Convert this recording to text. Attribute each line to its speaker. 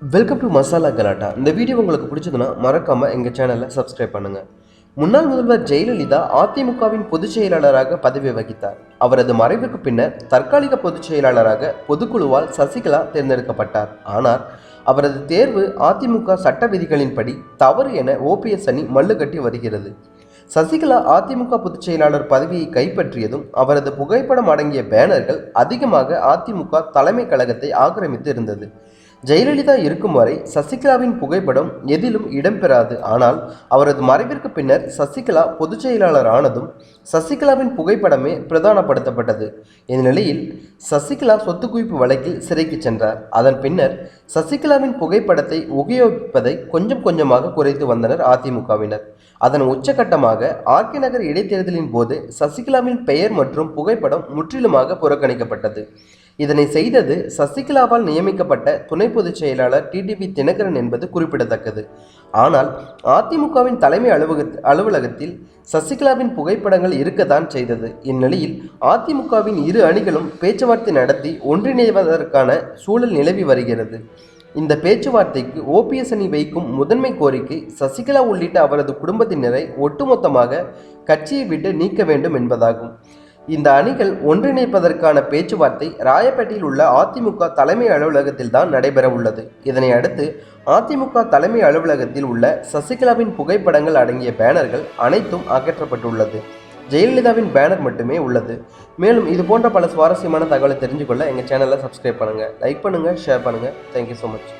Speaker 1: Welcome to masala கலாட்டா. இந்த video உங்களுக்கு பிடிச்சதுன்னா மறக்காமல் எங்கள் சேனலை சப்ஸ்கிரைப் பண்ணுங்கள். முன்னாள் முதல்வர் ஜெயலலிதா அதிமுகவின் பொதுச் செயலாளராக பதவி வகித்தார். அவரது மறைவுக்கு பின்னர் தற்காலிக பொதுச் செயலாளராக பொதுக்குழுவால் சசிகலா தேர்ந்தெடுக்கப்பட்டார். ஆனால் அவரது தேர்வு அதிமுக சட்ட விதிகளின்படி தவறு என ஓபிஎஸ் அணி மல்லுக்கட்டி வருகிறது. சசிகலா அதிமுக பொதுச் செயலாளர் பதவியை கைப்பற்றியதும் அவரது புகைப்படம் அடங்கிய பேனர்கள் அதிகமாக அதிமுக தலைமை கழகத்தை ஆக்கிரமித்து இருந்தது. ஜெயலலிதா இருக்கும் வரை சசிகலாவின் புகைப்படம் எதிலும் இடம்பெறாது. ஆனால் அவரது மறைவிற்கு பின்னர் சசிகலா பொதுச் செயலாளர் ஆனதும் சசிகலாவின் புகைப்படமே பிரதானப்படுத்தப்பட்டது. இந்நிலையில் சசிகலா சொத்து குவிப்பு வழக்கில் சிறைக்கு சென்றார். அதன் பின்னர் சசிகலாவின் புகைப்படத்தை உபயோகிப்பதை கொஞ்சம் கொஞ்சமாக குறைத்து வந்தனர் அதிமுகவினர். அதன் உச்சகட்டமாக ஆர்கே நகர் இடைத்தேர்தலின் போது சசிகலாவின் பெயர் மற்றும் புகைப்படம் முற்றிலுமாக புறக்கணிக்கப்பட்டது. இதனை செய்தது சசிகலாவால் நியமிக்கப்பட்ட துணை பொதுச் செயலாளர் டிடிவி தினகரன் என்பது குறிப்பிடத்தக்கது. ஆனால் அதிமுகவின் தலைமை அலுவலகத்தில் சசிகலாவின் புகைப்படங்கள் இருக்கத்தான் செய்தது. இந்நிலையில் அதிமுகவின் இரு அணிகளும் பேச்சுவார்த்தை நடத்தி ஒன்றிணைவதற்கான சூழல் நிலவி வருகிறது. இந்த பேச்சுவார்த்தைக்கு ஓபிஎஸ் அணி வைக்கும் முதன்மை கோரிக்கை சசிகலா உள்ளிட்ட அவரது குடும்பத்தினரை ஒட்டுமொத்தமாக கட்சியை விட்டு நீக்க வேண்டும் என்பதாகும். இந்த அணிகள் ஒன்றிணைப்பதற்கான பேச்சுவார்த்தை ராயப்பேட்டையில் உள்ள அதிமுக தலைமை அலுவலகத்தில் தான் நடைபெற உள்ளது. இதனை அடுத்து அதிமுக தலைமை அலுவலகத்தில் உள்ள சசிகலாவின் புகைப்படங்கள் அடங்கிய பேனர்கள் அனைத்தும் அகற்றப்பட்டுள்ளது. ஜெயலலிதாவின் பேனர் மட்டுமே உள்ளது. மேலும் இது போன்ற பல சுவாரஸ்யமான தகவலை தெரிஞ்சுக்கொள்ள எங்கள் சேனலை சப்ஸ்கிரைப் பண்ணுங்கள், லைக் பண்ணுங்கள், ஷேர் பண்ணுங்கள். Thank you so much.